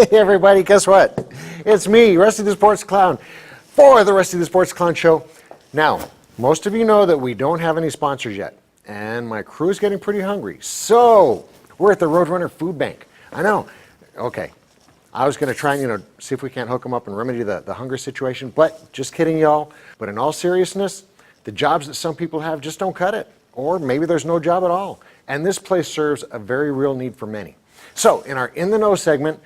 Hey everybody, guess what? It's me, Rusty the Sports Clown, for the Rusty the Sports Clown Show. Now, most of you know that we don't have any sponsors yet, and my crew's getting pretty hungry. So, we're at the Roadrunner Food Bank. I know. Okay. I was going to try and, see if we can't hook them up and remedy the hunger situation, but just kidding, y'all. But in all seriousness, the jobs that some people have just don't cut it. Or maybe there's no job at all. And this place serves a very real need for many. So, in our In the Know segment,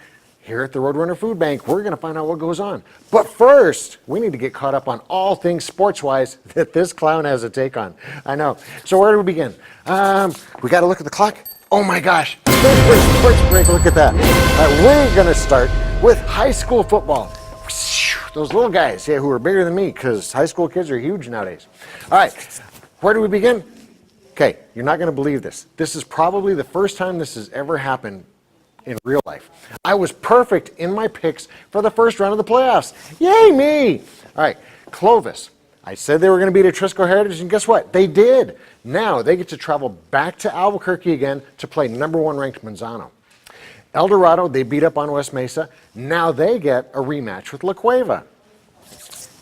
here at the Roadrunner Food Bank, we're going to find out what goes on. But first, we need to get caught up on all things sports-wise that this clown has a take on. I know. So where do we begin? We got to look at the clock. Oh my gosh. Sports break, look at that. We're going to start with high school football. Those little guys, who are bigger than me, because high school kids are huge nowadays. All right, where do we begin? Okay, you're not going to believe this. This is probably the first time this has ever happened in real life. I was perfect in my picks for the first round of the playoffs. Yay, me! All right, Clovis. I said they were going to beat Atrisco Heritage, and guess what? They did. Now they get to travel back to Albuquerque again to play number 1 ranked Manzano. El Dorado, they beat up on West Mesa. Now they get a rematch with La Cueva.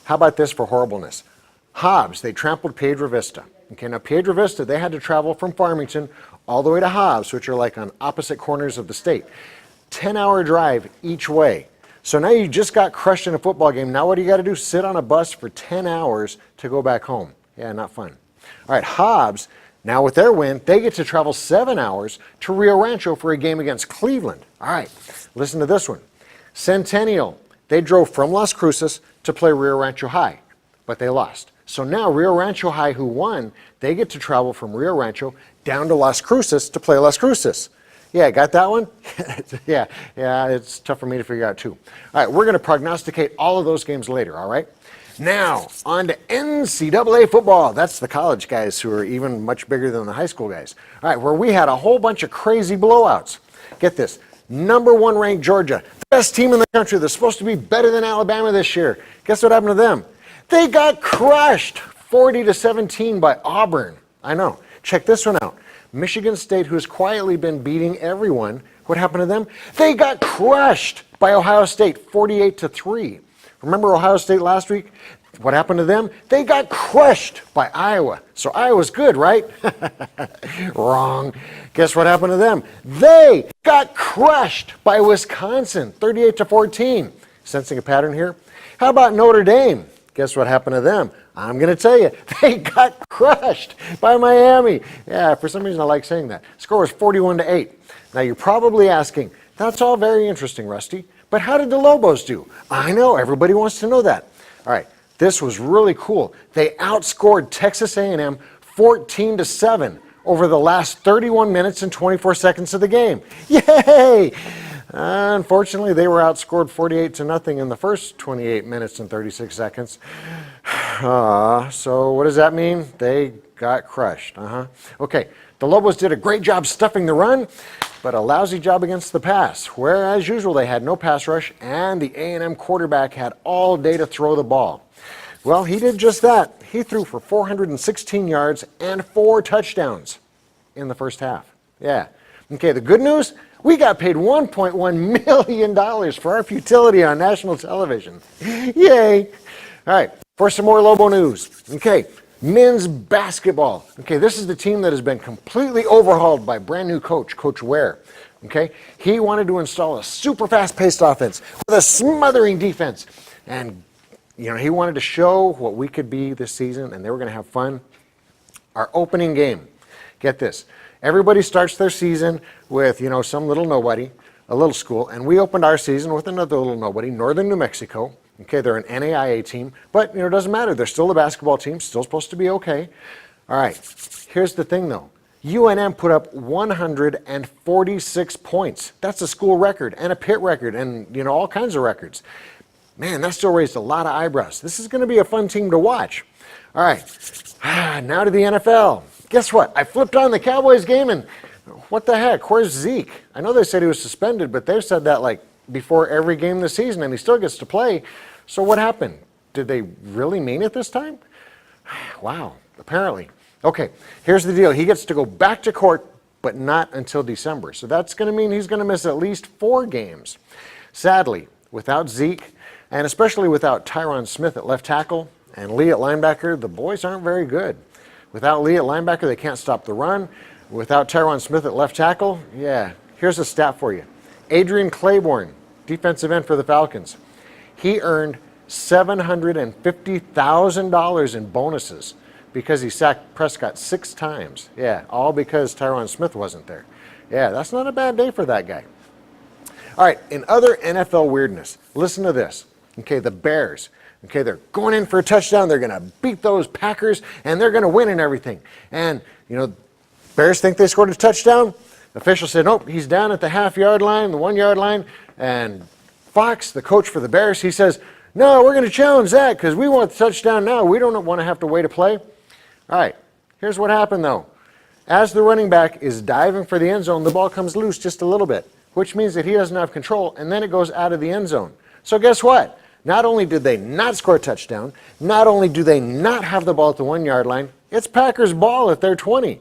How about this for horribleness? Hobbs, they trampled Piedra Vista. Okay, now Piedra Vista, they had to travel from Farmington all the way to Hobbs, which are like on opposite corners of the state. 10-hour drive each way. So now you just got crushed in a football game. Now what do you got to do? Sit on a bus for 10 hours to go back home. Yeah, not fun. All right, Hobbs, now with their win, they get to travel 7 hours to Rio Rancho for a game against Cleveland. All right, listen to this one. Centennial, they drove from Las Cruces to play Rio Rancho High, but they lost. So now Rio Rancho High, who won, they get to travel from Rio Rancho down to Las Cruces to play Las Cruces. Yeah, got that one? yeah, it's tough for me to figure out too. All right, we're going to prognosticate all of those games later, all right? Now, on to NCAA football. That's the college guys who are even much bigger than the high school guys. All right, where we had a whole bunch of crazy blowouts. Get this, number 1 ranked Georgia, the best team in the country. They're supposed to be better than Alabama this year. Guess what happened to them? They got crushed 40-17 by Auburn. I know. Check this one out. Michigan State, who's quietly been beating everyone, what happened to them? They got crushed by Ohio State 48-3. Remember Ohio State last week? What happened to them? They got crushed by Iowa. So Iowa's good, right? Wrong. Guess what happened to them? They got crushed by Wisconsin 38-14. Sensing a pattern here? How about Notre Dame? Guess what happened to them? I'm going to tell you, they got crushed by Miami. Yeah, for some reason I like saying that. Score was 41-8. Now you're probably asking, that's all very interesting, Rusty, but how did the Lobos do? I know, everybody wants to know that. All right, this was really cool. They outscored Texas A&M 14-7 over the last 31 minutes and 24 seconds of the game. Yay! Unfortunately, they were outscored 48-0 in the first 28 minutes and 36 seconds. So what does that mean? They got crushed. Okay, the Lobos did a great job stuffing the run, but a lousy job against the pass, where, as usual, they had no pass rush, and the A&M quarterback had all day to throw the ball. Well, he did just that. He threw for 416 yards and 4 touchdowns in the first half. Yeah. Okay, the good news? We got paid $1.1 million for our futility on national television. Yay! All right, for some more Lobo news. Okay, men's basketball. Okay, this is the team that has been completely overhauled by brand new coach, Coach Ware. Okay, he wanted to install a super fast-paced offense with a smothering defense. And, he wanted to show what we could be this season, and they were going to have fun. Our opening game, get this. Everybody starts their season with, some little nobody, a little school, and we opened our season with another little nobody, Northern New Mexico. Okay, they're an NAIA team, but, it doesn't matter. They're still a basketball team, still supposed to be okay. All right, here's the thing, though. UNM put up 146 points. That's a school record and a pit record and, all kinds of records. Man, that still raised a lot of eyebrows. This is going to be a fun team to watch. All right, now to the NFL. Guess what? I flipped on the Cowboys game and what the heck? Where's Zeke? I know they said he was suspended, but they've said that before every game this season and he still gets to play. So what happened? Did they really mean it this time? Wow, apparently. Okay, here's the deal. He gets to go back to court, but not until December. So that's going to mean he's going to miss at least 4 games. Sadly, without Zeke, and especially without Tyron Smith at left tackle and Lee at linebacker, the boys aren't very good. Without Lee at linebacker, they can't stop the run. Without Tyron Smith at left tackle, yeah, here's a stat for you. Adrian Claiborne, defensive end for the Falcons, he earned $750,000 in bonuses because he sacked Prescott 6 times. Yeah, all because Tyron Smith wasn't there. Yeah, that's not a bad day for that guy. All right, in other NFL weirdness, listen to this. Okay, the Bears. Okay, they're going in for a touchdown. They're going to beat those Packers, and they're going to win and everything. And, Bears think they scored a touchdown. Official said, nope, he's down at the half-yard line, the 1-yard line. And Fox, the coach for the Bears, he says, no, we're going to challenge that because we want the touchdown now. We don't want to have to wait a play. All right, here's what happened, though. As the running back is diving for the end zone, the ball comes loose just a little bit, which means that he doesn't have control, and then it goes out of the end zone. So guess what? Not only did they not score a touchdown, not only do they not have the ball at the 1-yard line, it's Packers' ball at their 20.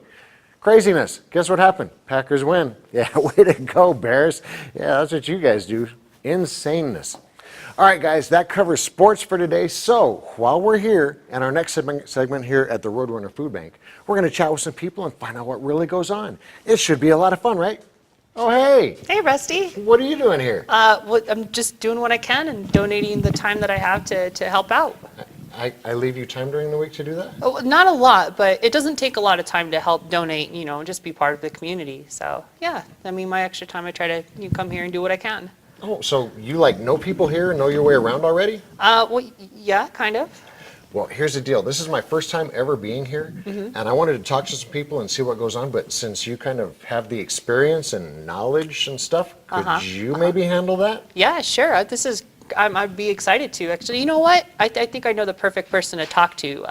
Craziness. Guess what happened? Packers win. Yeah, way to go, Bears. Yeah, that's what you guys do. Insaneness. All right, guys, that covers sports for today. So while we're here, and our next segment here at the Roadrunner Food Bank, we're going to chat with some people and find out what really goes on. It should be a lot of fun, right? Oh, hey. Hey, Rusty. What are you doing here? I'm just doing what I can and donating the time that I have to help out. I leave you time during the week to do that? Oh, not a lot, but it doesn't take a lot of time to help donate, just be part of the community. So, yeah, my extra time, I try to come here and do what I can. Oh, so you know people here and know your way around already? Well, yeah, kind of. Well, here's the deal. This is my first time ever being here, and I wanted to talk to some people and see what goes on, but since you kind of have the experience and knowledge and stuff, could you maybe handle that? Yeah, sure. I'd be excited to. Actually, you know what? I think I know the perfect person to talk to.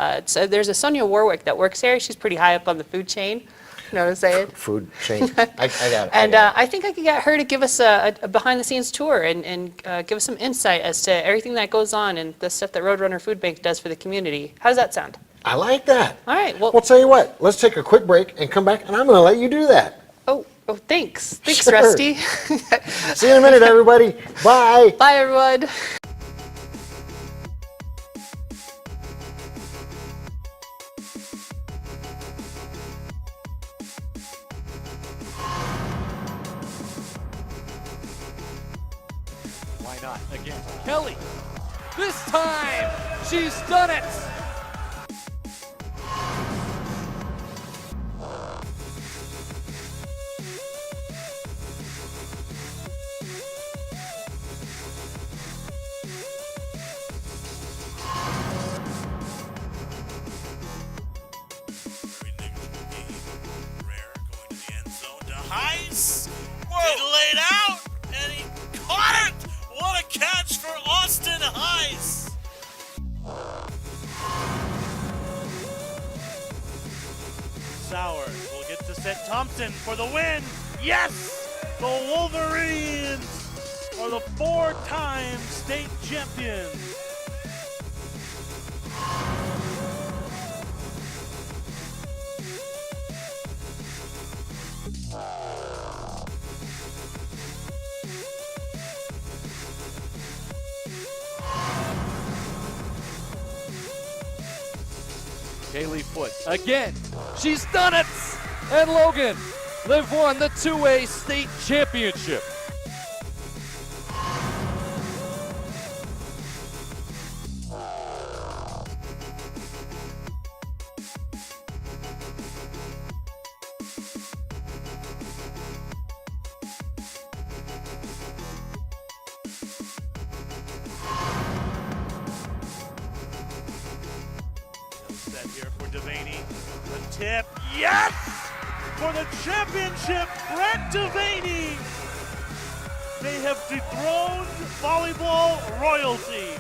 There's a Sonia Warwick that works there. She's pretty high up on the food chain. You know what I'm saying? Food chain. I got it. And I think I could get her to give us a behind-the-scenes tour and give us some insight as to everything that goes on and the stuff that Roadrunner Food Bank does for the community. How does that sound? I like that. All right. Well, tell you what. Let's take a quick break and come back, and I'm going to let you do that. Oh, thanks. Thanks, Sure. Rusty. See you in a minute, everybody. Bye. Bye, everyone. Why not? Again, Kelly. This time, she's done it. Heiss, it laid out, and he caught it! What a catch for Austin Heiss! Sowers will get to set Thompson for the win. Yes! The Wolverines are the 4-time state champions. Kaylee Foot again. She's done it. And Logan, they've won the 2A state championship. Set here for Devaney. The tip, yes! For the championship, Brett Devaney! They have dethroned volleyball royalty.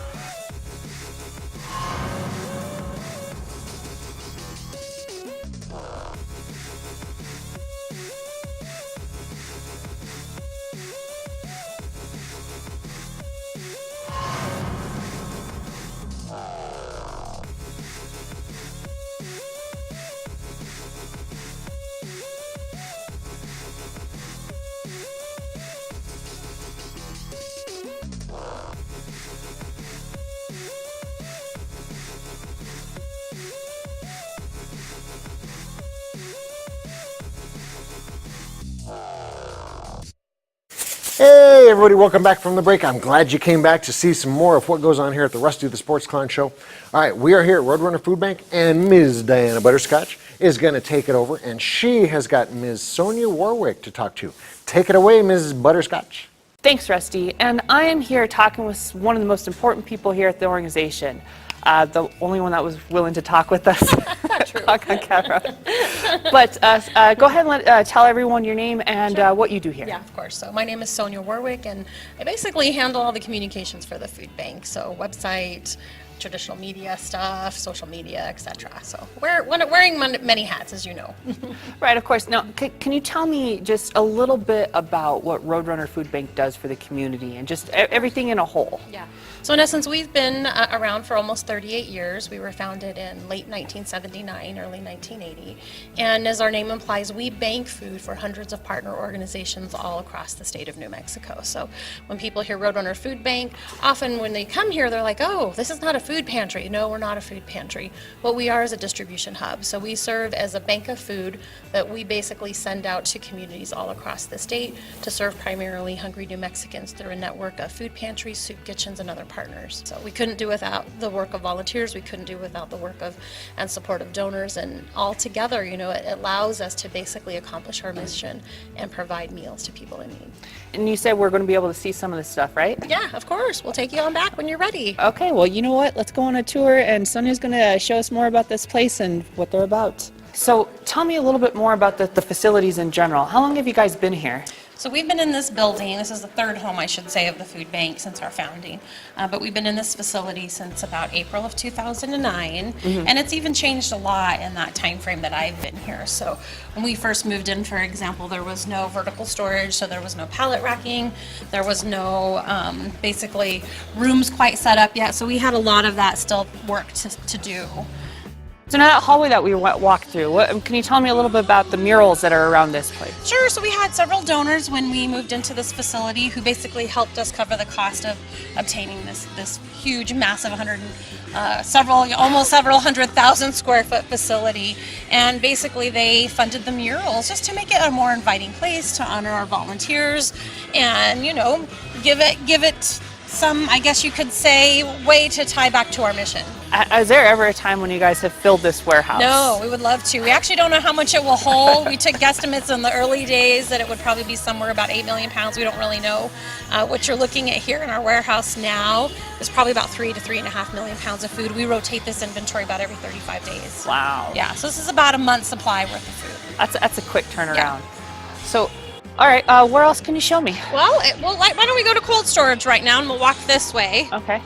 everybody, welcome back from the break. I'm glad you came back to see some more of what goes on here at the Rusty the Sports Clown Show. All right, we are here at Roadrunner Food Bank, and Ms. Diana Butterscotch is going to take it over, and she has got Ms. Sonia Warwick to talk to. Take it away, Ms. Butterscotch. Thanks, Rusty. And I am here talking with one of the most important people here at the organization. The only one that was willing to talk with us. Talk on camera. But go ahead and tell everyone your name and what you do here. Yeah, of course. So my name is Sonia Warwick, and I basically handle all the communications for the food bank. So website, traditional media stuff, social media, etc. So wearing many hats, as you know. Right, of course. Now, can you tell me just a little bit about what Roadrunner Food Bank does for the community and just everything in a whole? Yeah. So in essence, we've been around for almost 38 years. We were founded in late 1979, early 1980. And as our name implies, we bank food for hundreds of partner organizations all across the state of New Mexico. So when people hear Roadrunner Food Bank, often when they come here, they're like, oh, this is not a food pantry. No, we're not a food pantry. What we are is a distribution hub. So we serve as a bank of food that we basically send out to communities all across the state to serve primarily hungry New Mexicans through a network of food pantries, soup kitchens, and other partners. So we couldn't do without the work of volunteers. We couldn't do without the work of and support of donors. And all together, you know, it allows us to basically accomplish our mission and provide meals to people in need. And you said we're going to be able to see some of this stuff, right? Yeah, of course. We'll take you on back when you're ready. Okay, well, you know what? Let's go on a tour, and Sonia's going to show us more about this place and what they're about. So tell me a little bit more about the facilities in general. How long have you guys been here? So we've been in this building, this is the third home, I should say, of the food bank since our founding. But we've been in this facility since about April of 2009, and it's even changed a lot in that time frame that I've been here. So when we first moved in, for example, there was no vertical storage, so there was no pallet racking, there was no basically rooms quite set up yet, so we had a lot of that still work to do. So now that hallway that we walked through, can you tell me a little bit about the murals that are around this place? Sure. So we had several donors when we moved into this facility who basically helped us cover the cost of obtaining this huge, massive almost several 100,000 square foot facility. And basically they funded the murals just to make it a more inviting place to honor our volunteers and, you know, give it some, I guess you could say, way to tie back to our mission. Is there ever a time when you guys have filled this warehouse? No, we would love to. We actually don't know how much it will hold. We took guesstimates in the early days that it would probably be somewhere about 8 million pounds. We don't really know. What you're looking at here in our warehouse now is probably about 3 to 3.5 million pounds of food. We rotate this inventory about every 35 days. Wow. Yeah, so this is about a month's supply worth of food. That's a quick turnaround. Yeah. So, all right, where else can you show me? Well, why don't we go to cold storage right now and we'll walk this way. Okay.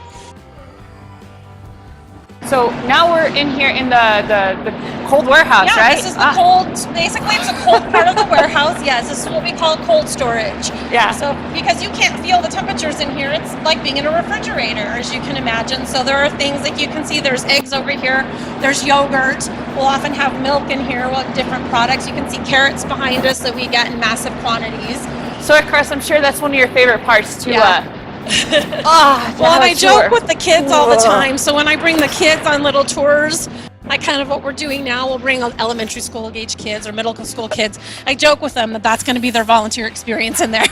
So now we're in here in the cold warehouse, yeah, right? This is the cold, basically it's a cold part of the warehouse. Yes, this is what we call cold storage. Yeah. So because you can't feel the temperatures in here, it's like being in a refrigerator, as you can imagine. So there are things like you can see there's eggs over here, there's yogurt. We'll often have milk in here, we'll have different products. You can see carrots behind us that we get in massive quantities. So, Chris, I'm sure that's one of your favorite parts to Yeah. well, and I joke with the kids all the time. So when I bring the kids on little tours, like kind of what we're doing now, we'll bring elementary school age kids or middle school kids. I joke with them that that's going to be their volunteer experience in there.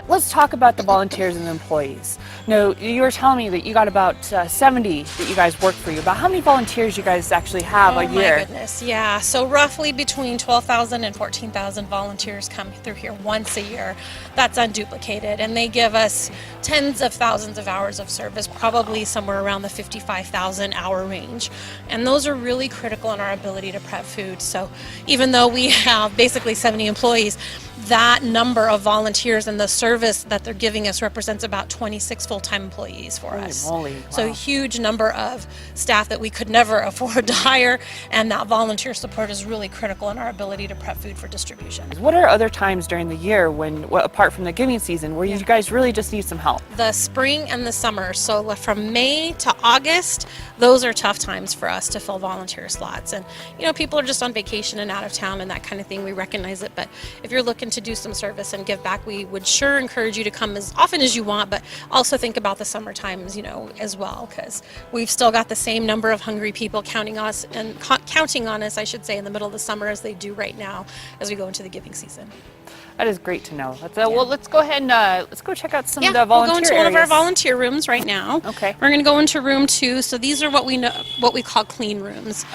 Let's talk about the volunteers and the employees. No, you were telling me that you got about 70 that you guys work for you. About how many volunteers you guys actually have a year? Oh my goodness, yeah. So roughly between 12,000 and 14,000 volunteers come through here once a year. That's unduplicated, and they give us tens of thousands of hours of service, probably somewhere around the 55,000 hour range. And those are really critical in our ability to prep food. So even though we have basically 70 employees, that number of volunteers and the service that they're giving us represents about 26 full-time employees for us. Holy moly, So a wow. huge number of staff that we could never afford to hire, and that volunteer support is really critical in our ability to prep food for distribution. What are other times during the year when, apart from the giving season, where you guys really just need some help? The spring and the summer, so from May to August, those are tough times for us to fill volunteer slots. And you know, people are just on vacation and out of town and that kind of thing. We recognize it, but if you're looking to do some service and give back, we would sure encourage you to come as often as you want, but also think about the summer times, you know, as well, because we've still got the same number of hungry people counting on us, I should say, in the middle of the summer as they do right now as we go into the giving season. That is great to know. Well, let's go ahead and let's go check out some of the we'll volunteer go into one of our areas. volunteer rooms right now. Okay. We're going to go into room 2. So these are what we call clean rooms.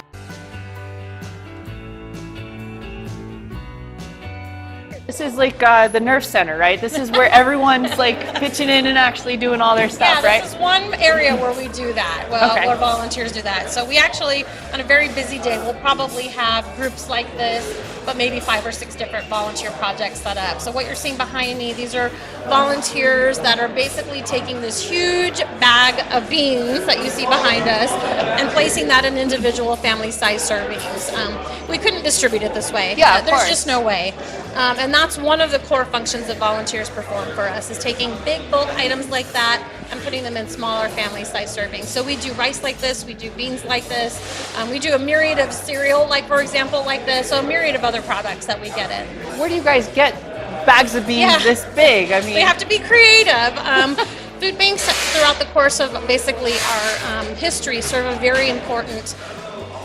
This is like the Nerf Center, right? This is where everyone's like pitching in and actually doing all their stuff, right? This is one area where we do that, where volunteers do that. So we actually, on a very busy day, we'll probably have groups like this, but maybe 5 or 6 different volunteer projects set up. So what you're seeing behind me, these are volunteers that are basically taking this huge bag of beans that you see behind us and placing that in individual family-sized servings. We couldn't distribute it this way. Yeah, of there's course. just no way. And that's one of the core functions that volunteers perform for us, is taking big bulk items like that and putting them in smaller family-sized servings. So we do rice like this, we do beans like this, we do a myriad of cereal, like for example, like this, so a myriad of other products that we get in. Where do you guys get bags of beans this big? I mean, We have to be creative. Food banks throughout the course of basically our history serve a very important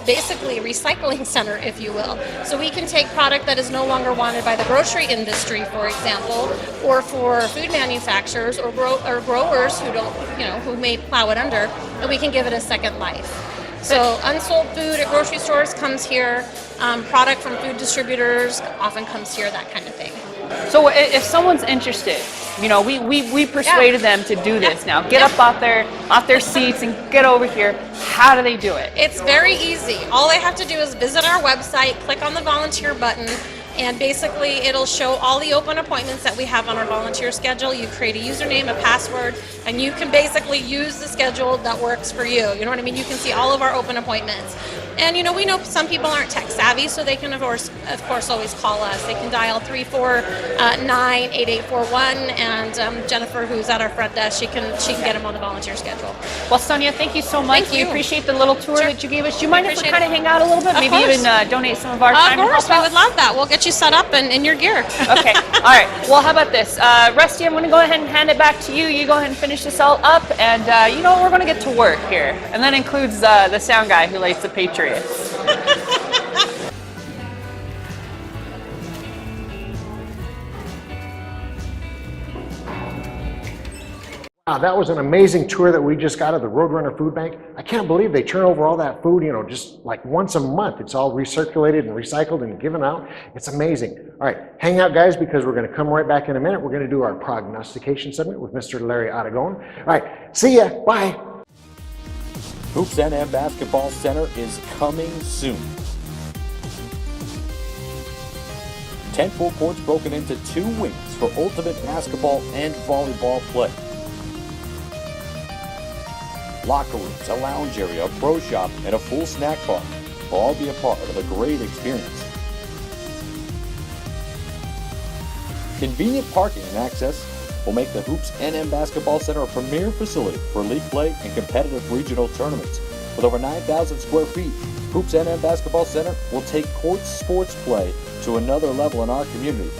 basically recycling center, if you will. So we can take product that is no longer wanted by the grocery industry, for example, or for food manufacturers or growers who don't, who may plow it under, and we can give it a second life. So unsold food at grocery stores comes here. Product from food distributors often comes here, that kind of thing. so if someone's interested, we persuaded them to do this now. Get up off their seats and get over here. How do they do it? It's very easy. All they have to do is visit our website, click on the volunteer button, and basically it'll show all the open appointments that we have on our volunteer schedule. You create a username, a password, and you can basically use the schedule that works for you. You know what I mean? You can see all of our open appointments. And we know some people aren't tech savvy, so they can of course always call us. They can dial 349-8841, and Jennifer, who's at our front desk, she can get them on the volunteer schedule. Well, Sonia, thank you so much. Thank We you. appreciate the little tour that you gave us. Do you mind if we Appreciate kind of it. hang out a little bit? Of Maybe course. even donate some of our time Of course, to help we would love that. We'll get you set up and in your gear. Okay. All right. Well, how about this? Rusty, I'm going to go ahead and hand it back to you. You go ahead and finish this all up. And we're going to get to work here. And that includes the sound guy who likes the Patriots. Wow, that was an amazing tour that we just got of the Roadrunner Food Bank. I can't believe they turn over all that food, just like once a month. It's all recirculated and recycled and given out. It's amazing. All right, hang out, guys, because we're going to come right back in a minute. We're going to do our prognostication segment with Mr. Larry Aragon. All right, see ya. Bye. Hoops NM Basketball Center is coming soon. 10 full courts broken into 2 wings for ultimate basketball and volleyball play. Locker rooms, a lounge area, a pro shop, and a full snack bar will all be a part of a great experience. Convenient parking and access will make the Hoops NM Basketball Center a premier facility for league play and competitive regional tournaments. With over 9,000 square feet, Hoops NM Basketball Center will take court sports play to another level in our community.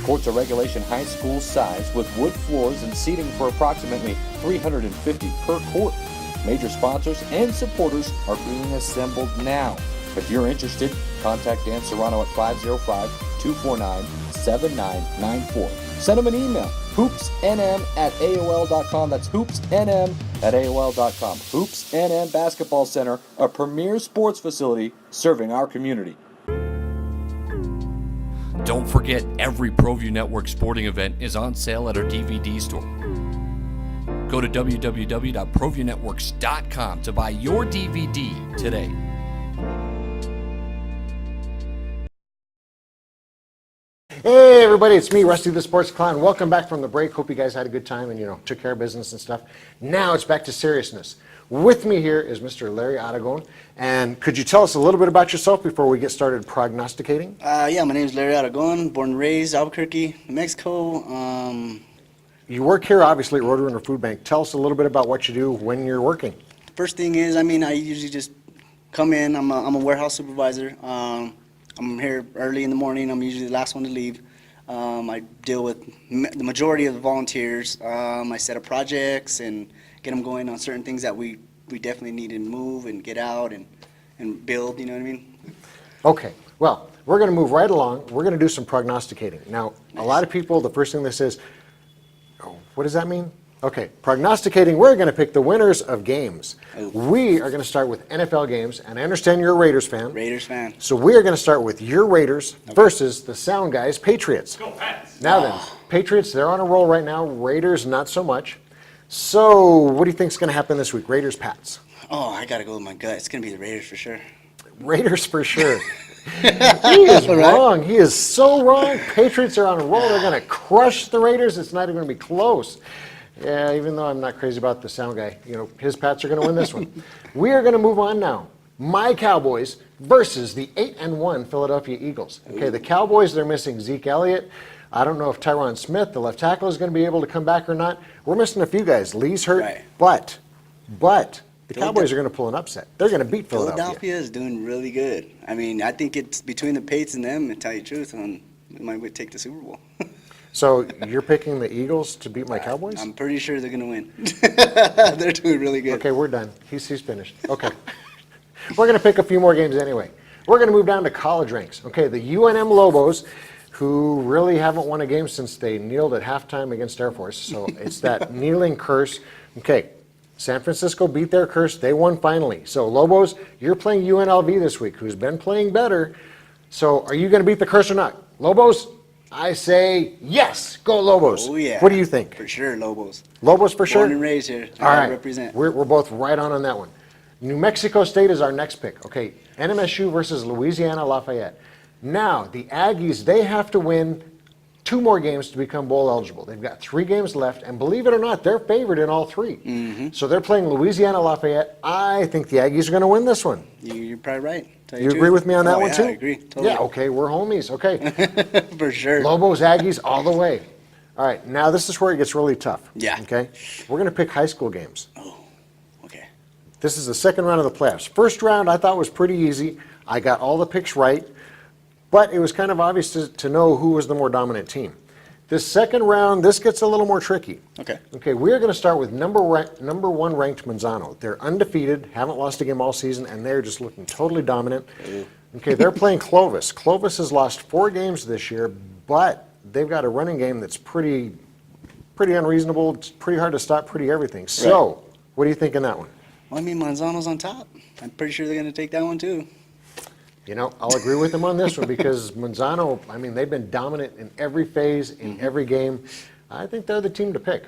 Courts are regulation high school size with wood floors and seating for approximately 350 per court. Major sponsors and supporters are being assembled now. If you're interested, contact Dan Serrano at 505-249-7994. Send him an email, hoopsnm@aol.com. That's hoopsnm@aol.com. Hoops NM Basketball Center, a premier sports facility serving our community. Don't forget, every Proview Network sporting event is on sale at our DVD store. Go to www.proviewNetworks.com to buy your DVD today. Hey everybody, it's me, Rusty the Sports Clown. Welcome back from the break. Hope you guys had a good time and took care of business and stuff. Now it's back to seriousness. With me here is Mr. Larry Aragon. And could you tell us a little bit about yourself before we get started prognosticating? Yeah, my name is Larry Aragon, born and raised Albuquerque, New Mexico. You work here obviously at Roadrunner Food Bank. Tell us a little bit about what you do when you're working. First thing is, I usually just come in. I'm a warehouse supervisor. I'm here early in the morning. I'm usually the last one to leave. I deal with the majority of the volunteers. I set up projects and get them going on certain things that we definitely need to move and get out and build, you know what I mean? Okay. Well, we're going to move right along. We're going to do some prognosticating. Now, a lot of people, the first thing they say is, oh, what does that mean? Okay, prognosticating, we're going to pick the winners of games. We are going to start with NFL games, and I understand you're a Raiders fan. Raiders fan. So we are going to start with your Raiders versus the sound guys, Patriots. Go Pats. Now then, Patriots, they're on a roll right now. Raiders, not so much. So what do you think is going to happen this week? Raiders, Pats. Oh, I got to go with my gut. It's going to be the Raiders for sure. Raiders for sure. He is wrong. He is so wrong. Patriots are on a roll. They're going to crush the Raiders. It's not even going to be close. Yeah, even though I'm not crazy about the sound guy, his Pats are going to win this one. We are going to move on now. My Cowboys versus the 8-1 Philadelphia Eagles. Okay, the Cowboys, they're missing Zeke Elliott. I don't know if Tyron Smith, the left tackle, is going to be able to come back or not. We're missing a few guys. Lee's hurt, Right. but the Cowboys are going to pull an upset. They're going to beat Philadelphia. Philadelphia is doing really good. I mean, I think it's between the Pates and them, to tell you the truth, and we might take the Super Bowl. So you're picking the Eagles to beat my Cowboys? I'm pretty sure they're going to win. They're doing really good. Okay, we're done. He's finished. Okay. We're going to pick a few more games anyway. We're going to move down to college ranks. Okay, the UNM Lobos, who really haven't won a game since they kneeled at halftime against Air Force. So it's that kneeling curse. Okay, San Francisco beat their curse. They won finally. So Lobos, you're playing UNLV this week, who's been playing better. So are you going to beat the curse or not? Lobos, I say yes. Go Lobos. Oh, yeah. What do you think? For sure, Lobos. Lobos for sure? Born and raised here. All right. Represent. We're both right on that one. New Mexico State is our next pick. Okay, NMSU versus Louisiana Lafayette. Now, the Aggies, they have to win 2 more games to become bowl eligible. They've got 3 games left, and believe it or not, they're favored in all 3. Mm-hmm. So they're playing Louisiana Lafayette. I think the Aggies are going to win this one. You're probably right. Tell You the agree truth. with me on that one yeah, too? I agree. Totally. Yeah, okay, we're homies. Okay. For sure. Lobos, Aggies, all the way. All right, now this is where it gets really tough. Yeah. Okay? We're going to pick high school games. Okay. This is the second round of the playoffs. First round I thought was pretty easy. I got all the picks right, but it was kind of obvious to know who was the more dominant team. This second round, this gets a little more tricky. Okay. Okay, we're going to start with number 1 ranked Manzano. They're undefeated, haven't lost a game all season, and they're just looking totally dominant. Okay, they're playing Clovis. Clovis has lost 4 games this year, but they've got a running game that's pretty unreasonable. It's pretty hard to stop, pretty everything. So, what do you think in that one? Well, I mean, Manzano's on top. I'm pretty sure they're going to take that one too. I'll agree with them on this one because Manzano, I mean, they've been dominant in every phase, in every game. I think they're the team to pick.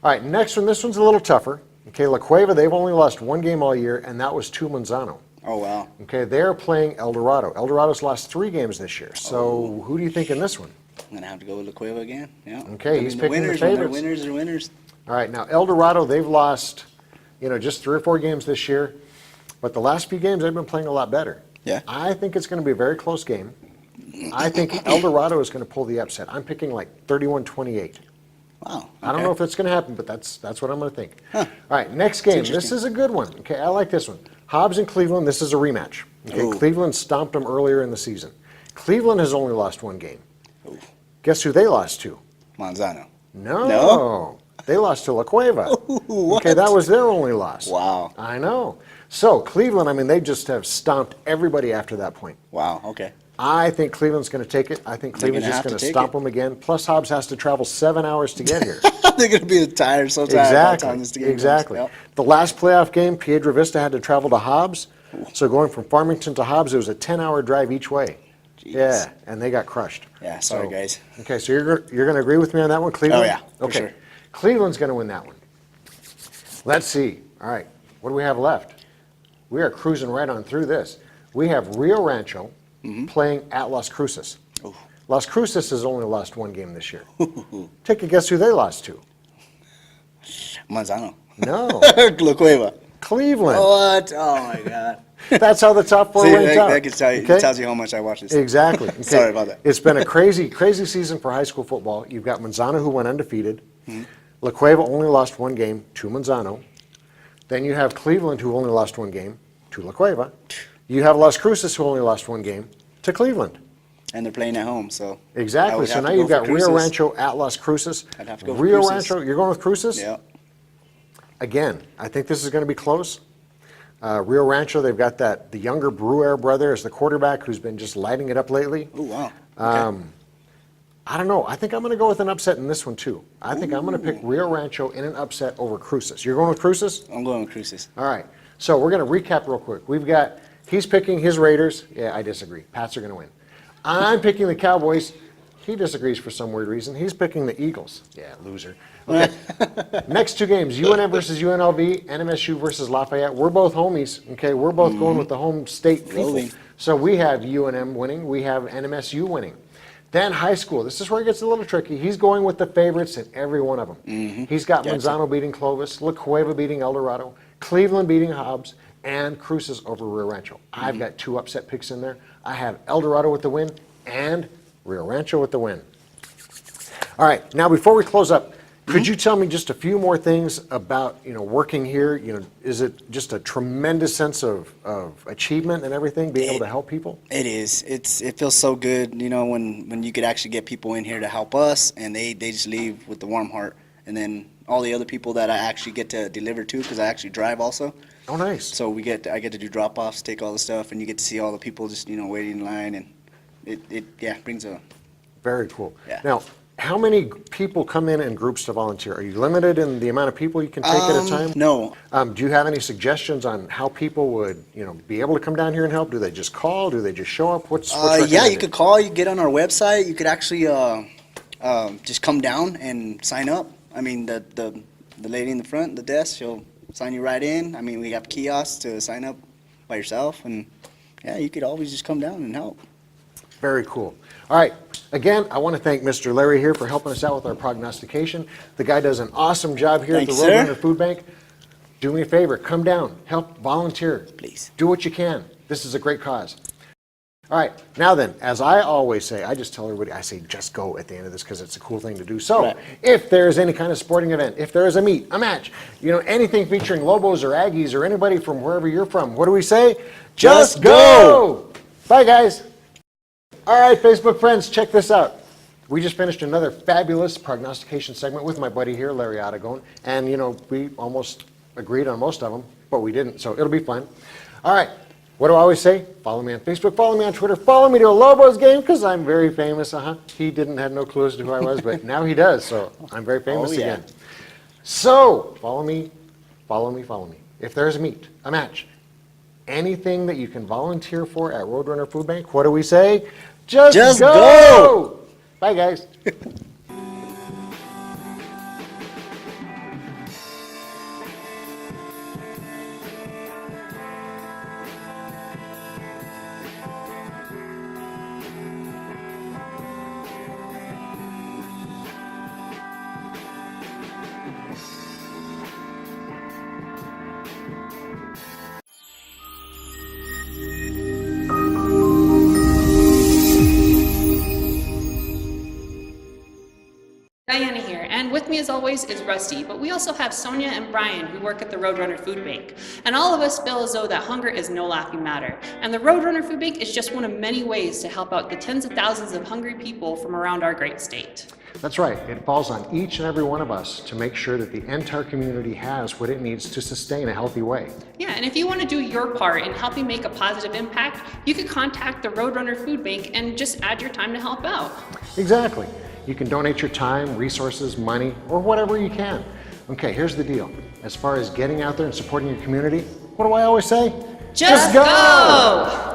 All right, next one. This one's a little tougher. Okay, La Cueva, they've only lost 1 game all year, and that was to Manzano. Oh, wow. Okay, they're playing El Dorado. El Dorado's lost 3 games this year. So who do you think in this one? I'm going to have to go with La Cueva again. Yeah. Okay, he's picking the winners, when they're favorites. winners are winners. All right, now El Dorado, they've lost, just 3 or 4 games this year, but the last few games they've been playing a lot better. Yeah. I think it's going to be a very close game. I think El Dorado is going to pull the upset. I'm picking like 31-28. Wow. Okay. I don't know if it's going to happen, but that's what I'm going to think. All right, next game. This interesting. is a good one. Okay, I like this one. Hobbs and Cleveland, this is a rematch. Okay, Ooh. Cleveland stomped them earlier in the season. Cleveland has only lost 1 game. Guess who they lost to? Manzano. No. They lost to La Cueva. What? Okay, that was their only loss. Wow. I know. So, Cleveland, I mean, they just have stomped everybody after that point. Wow. Okay. I think Cleveland's going to take it. I think They're Cleveland's gonna just have going to to take stomp it. them again. Plus, Hobbs has to travel 7 hours to get here. They're going to be tired, so tired. by the time Exactly. this game comes. Exactly. Yep. The last playoff game, Piedra Vista had to travel to Hobbs. So going from Farmington to Hobbs, it was a 10-hour drive each way. Jeez. Yeah, and they got crushed. Yeah, sorry, guys. Okay, so you're going to agree with me on that one, Cleveland? Oh, yeah, for okay. sure. Cleveland's going to win that one. Let's see. All right, what do we have left? We are cruising right on through this. We have Rio Rancho playing at Las Cruces. Ooh. Las Cruces has only lost 1 game this year. Take a guess who they lost to. Manzano. No, La Cueva. Cleveland. What? Oh, my God. That's how the top 4 See, went out. that can tell you, Okay? tells you how much I watch this. Exactly. Okay. Sorry about that. It's been a crazy, crazy season for high school football. You've got Manzano, who went undefeated. La Cueva only lost 1 game to Manzano. Then you have Cleveland, who only lost 1 game to La Cueva. You have Las Cruces, who only lost 1 game to Cleveland. And they're playing at home, so. I Exactly. would So have now to go you've got for Rio Cruces. Rancho at Las Cruces. I'd have to go for Rio Cruces. Rancho, you're going with Cruces? Yeah. Again, I think this is going to be close. Rio Rancho, they've got the younger Brewer brother as the quarterback who's been just lighting it up lately. Oh, wow. Okay. I don't know. I think I'm going to go with an upset in this one, too. I think I'm going to pick Rio Rancho in an upset over Cruces. You're going with Cruces? I'm going with Cruces. All right. So we're going to recap real quick. He's picking his Raiders. Yeah, I disagree. Pats are going to win. I'm picking the Cowboys. He disagrees for some weird reason. He's picking the Eagles. Yeah, loser. Okay. Next two games, UNM versus UNLV, NMSU versus Lafayette. We're both homies. Okay, we're both going with the home state people. Rolling. So we have UNM winning. We have NMSU winning. Then high school. This is where it gets a little tricky. He's going with the favorites in every one of them. He's got Manzano beating Clovis, La Cueva beating El Dorado, Cleveland beating Hobbs, and Cruces over Rio Rancho. I've got two upset picks in there. I have El Dorado with the win and Rio Rancho with the win. All right, now before we close up, could you tell me just a few more things about, working here? Is it just a tremendous sense of achievement and everything, being able to help people? It is. It feels so good, when you could actually get people in here to help us, and they just leave with the warm heart. And then all the other people that I actually get to deliver to, because I actually drive also. Oh, nice. So I get to do drop-offs, take all the stuff, and you get to see all the people just, waiting in line, and it brings a... Very cool. Yeah. Now, how many people come in groups to volunteer? Are you limited in the amount of people you can take at a time? No. Do you have any suggestions on how people would, be able to come down here and help? Do they just call? Do they just show up? What's Yeah, recommended? you could call. You get on our website. You could actually just come down and sign up. I mean, the lady in the front, the desk, she'll sign you right in. I mean, we have kiosks to sign up by yourself, and yeah, you could always just come down and help. Very cool. All right. Again, I want to thank Mr. Larry here for helping us out with our prognostication. The guy does an awesome job here at the Thanks, sir. Roadrunner Food Bank. Do me a favor. Come down. Help volunteer. Please. Do what you can. This is a great cause. All right. Now then, as I always say, I just tell everybody, I say just go at the end of this because it's a cool thing to do. So Right. if there's any kind of sporting event, if there is a meet, a match, anything featuring Lobos or Aggies or anybody from wherever you're from, what do we say? Just go! Bye, guys. All right, Facebook friends, check this out. We just finished another fabulous prognostication segment with my buddy here, Larry Aragon, and we almost agreed on most of them, but we didn't, so it'll be fun. All right, what do I always say? Follow me on Facebook, follow me on Twitter, follow me to a Lobos game, because I'm very famous, He had no clue as to who I was, but now he does, so I'm very famous again. So, follow me. If there's a meet, a match, anything that you can volunteer for at Roadrunner Food Bank, what do we say? Just go! Bye, guys. Diana here, and with me as always is Rusty, but we also have Sonia and Brian who work at the Roadrunner Food Bank. And all of us feel as though that hunger is no laughing matter. And the Roadrunner Food Bank is just one of many ways to help out the tens of thousands of hungry people from around our great state. That's right. It falls on each and every one of us to make sure that the entire community has what it needs to sustain a healthy way. Yeah, and if you want to do your part in helping make a positive impact, you could contact the Roadrunner Food Bank and just add your time to help out. Exactly. You can donate your time, resources, money, or whatever you can. Okay, here's the deal. As far as getting out there and supporting your community, what do I always say? Just go!